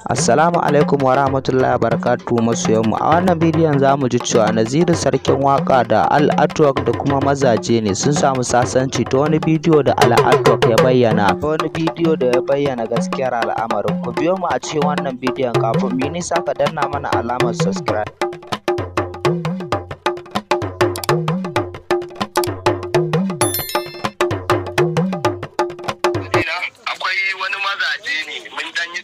Assalamu alaikum wa rahmatullahi wa barakatuhu masoyanmu. A wannan bidiyon za mu ji cewa Naziru Sarkin Waƙa da Al Artwork da kuma Mazaje ne sun samu sasanci ta wani bidiyo da Al Artwork ya bayyana gaskiyar al'amarin. Ku biyo mu a cikin wannan bidiyon kafin mu yi nisa ka danna mana alamar subscribe.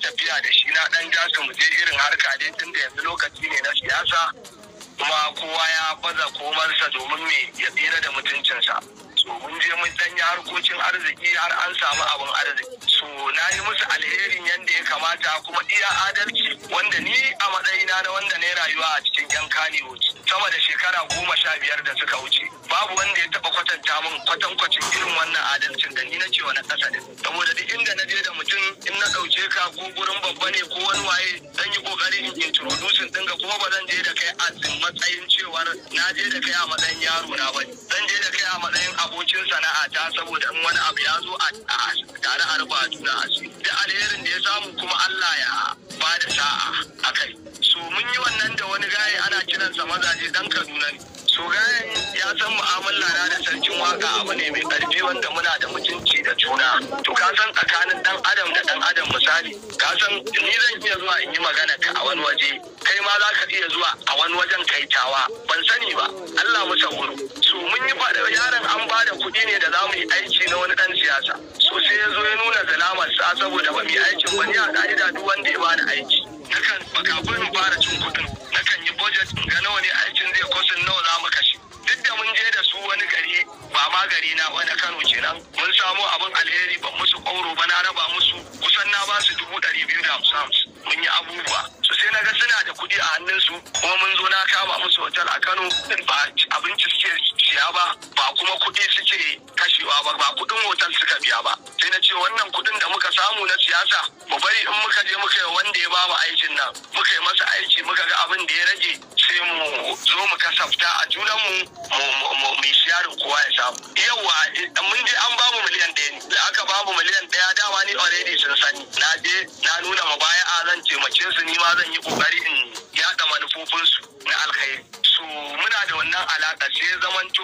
Tafiya da shi na dan ja su mu je irin harka dai tunda yanzu lokaci ne na siyasa kuma kowa ya baza komarsa domin me ya tsira da mutuncinsa. So mun je mun dan yi harkokin arziki har an samu abin arziki. So na yi musu alherin yanda ya kamata kuma iya adalci wanda ni a matsayina na wanda na rayuwa a cikin yan Kannywood sama da shekara 15 da suka wuce. Babu wanda ya taba kwatanta min kwatankwacin irin wannan adalcin da ni na cewa na kasa da. Saboda duk inda na je da mutum in na dauke ka ko gurin babba ne ko wani waye zan yi kokari in introduce dinga kuma ba zan je da kai a matsayin cewar na je da kai a matsayin yaro na bane. Zan je da kai a matsayin abokin sana'a ta saboda in wani abu ya zo a tare a rufa juna a shi. Da alherin da ya samu kuma Allah ya ba da sa'a akai. So mun yi wannan da wani gaye ana kiransa Mazaje dan Kaduna ne. So gayen ya san mu'amala na da Sarkin Waka abu ne mai karfi wanda muna da mutunci da juna. To ka san tsakanin dan adam da dan adam misali ka san ni zan iya zuwa in yi magana ka a wani waje kai ma za ka iya zuwa a wani wajen kai tawa ban sani ba Allah mu sauro. So mun yi fada yaron an ba da kuɗi ne da za mu yi aiki na wani dan siyasa. So sai ya zo ya nuna zalamar sa saboda ba mu yi aikin ba ni a ka'ida duk wanda ya bani aiki nakan kafin in fara cin kuɗin nakan yi budget ga nawa ne aikin zai kosin nawa za mu kashe. Duk da mun je da su wani gari ba ma gari na wani Kano kenan mun samu abin alheri ban musu ƙauro ba na raba musu kusan na ba su 250 mun yi abubuwa so sai naga suna da kuɗi a hannunsu kuma mun zo na kama musu hotel a Kano ba abinci suke siya ba kuma kuɗi suke kashewa ba kuɗin hotel suka biya ba sai na ce wannan kuɗin da muka samu na siyasa mu bari in muka je muka yi wanda ya ba mu aikin nan muka yi masa aiki muka ga abin da ya rage sai mu zo mu kasafta a junanmu mu sharing kowa ya samu. Yawwa mun je an bamu miliyan 1 ne da aka bamu miliyan 1 dama ni already sun sani na je na nuna mabaya'a zan taimake su ni ma zan yi kokari in yada manufofinsu na alkhairi. So muna da wannan alaka sai zamanto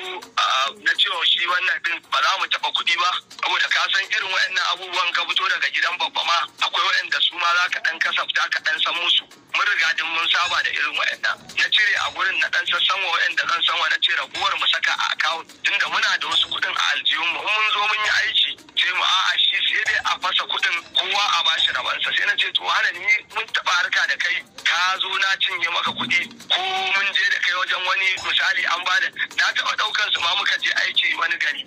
na cewa shi wannan din ba za mu taba kuɗi ba saboda ka san irin waɗannan abubuwan ka fito daga gidan babba ma akwai waɗanda su ma za ka dan kasafta ka dan san musu mun riga din mun saba da irin waɗannan na cire a gurin na dan sassan waɗanda zan san wa na ce raguwar mu saka a account tunda muna da wasu kuɗin a aljihun mu mun zo mun yi aiki sai mu a'a shi sai dai a fasa kuɗin kowa a bashi rabansa sai na ce to hana ni mun taɓa harka da kai ka zo na cinye maka kuɗi ko mun je da kai wajen wani misali an bada na taɓa ɗaukan su ma muka je aiki wani gari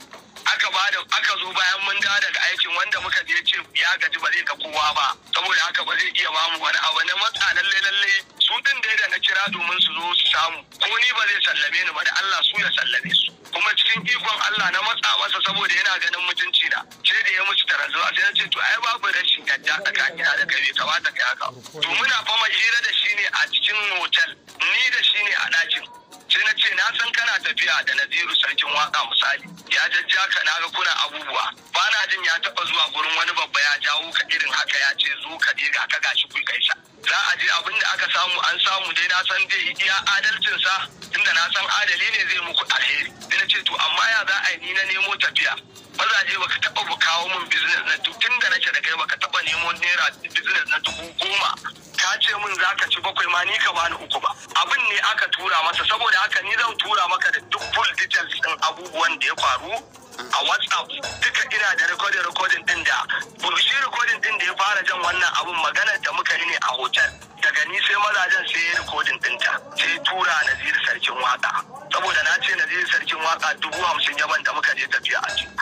aka zo bayan mun dawo daga aikin wanda muka je ce ya gaji ba zai ga kowa ba saboda haka ba zai iya bamu wani abu na matsa lalle su din da na kira domin su zo su samu ko ni ba zai sallame ni ba da Allah su ya sallame su kuma cikin ikon Allah na matsa masa saboda yana ganin mutunci na sai da ya musu taranzuwa sai na ce to ai babu rashin yadda tsakanina da kai bai kamata kai haka to muna fa mai hira da shi ne a cikin hotel ni da shi ne a ɗakin sai na ce na san kana tafiya da Naziru Sarkin Waka misali ya jajja ka na ga kuna abubuwa ba na jin ya taba zuwa gurin wani babba ya jawo ka irin haka ya ce zo ka je ga ka gashi ku gaisa za a je abin da aka samu an samu dai na san zai yi iya adalcin sa tunda na san adali ne zai muku alheri sai na ce to amma ya za a yi ni na nemo tafiya Mazaje baka taba kawo min business na tunda nake da kai baka taba nemo naira business na 10,000 ka ce min zaka ci 7 ma ni ka bani 3 ba abin ne aka tura masa saboda haka ni zan tura maka da duk full details din abubuwan da ya faru a WhatsApp duka ina da recording din da shi recording din da ya fara jan wannan abun maganar da muka yi ne a hotel daga ni sai Mazajen sai ya recording dinta sai tura Naziru Sarkin Waka saboda na ce Naziru Sarkin Waka 50,000 yaban da muka je tafiya a ciki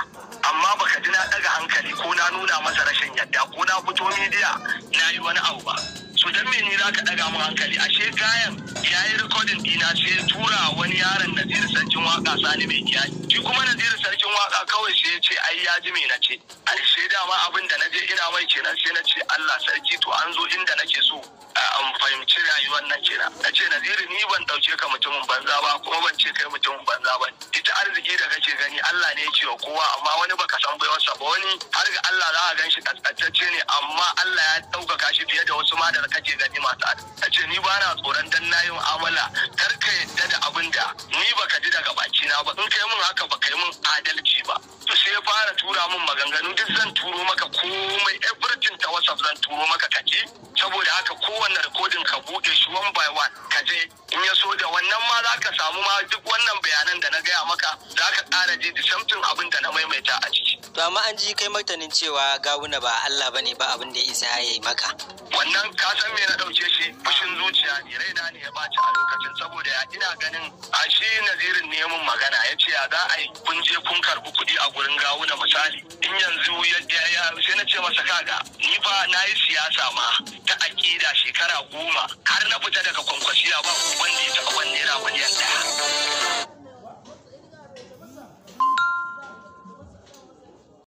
amma baka ji na daga hankali ko na nuna masa rashin yadda ko na fito media na yi wani abu ba so dan me ne zaka daga mun hankali ashe gayan yayi recording dina sai tura wani yaron Naziru Sarkin Waka Sani mai kiyaye shi kuma Naziru Sarkin Waka kawai sai ya ce ai ya ji me na ce. Alishe dama abin da na je ina mai kenan sai na ce Allah sarki to an zo inda nake so an fahimci rayuwar nan kenan. Na ce Naziru ni ban ɗauke ka mutumin banza ba kuma ban ce kai mutumin banza ba. Ita arziki da kake gani Allah ne ya ce wa kowa amma wani baka san baiwarsa ba wani har ga Allah za a gan shi kaskantacce ne amma Allah ya ɗaukaka shi fiye da wasu ma da kake gani masu arziki. Na ce ni ba na tsoron dan na yi mu'amala kar ka yadda da abin da ni baka ji daga bakina ba in kai mun haka baka yi mun adalci ba. To sai ya fara tura min maganganu duk zan turo maka komai everything ta WhatsApp zan turo maka kaji saboda haka kowanne recording ka bude shi one by one ka je in ya so da wannan ma za ka samu ma duk wannan bayanan da na gaya maka za ka ƙara ji da something abin da na maimaita a ciki. To amma an ji kai martanin cewa Gawuna ba Allah bane ba abin da ya isa ya yi maka. Wannan ka san me na ɗauke shi fushin zuciya ne raina ne ya ɓaci a lokacin saboda ya ina ganin a shi Nazirin ne mun magana ya ce ya za a yi kun je kun karɓi kuɗi a gurin Gawuna misali in yanzu sai na ce masa kaga ni fa na yi siyasa ma ta aƙida shekara 10 har na fita daga kwankwasiya ba wanda ya taɓa wani naira miliyan 1.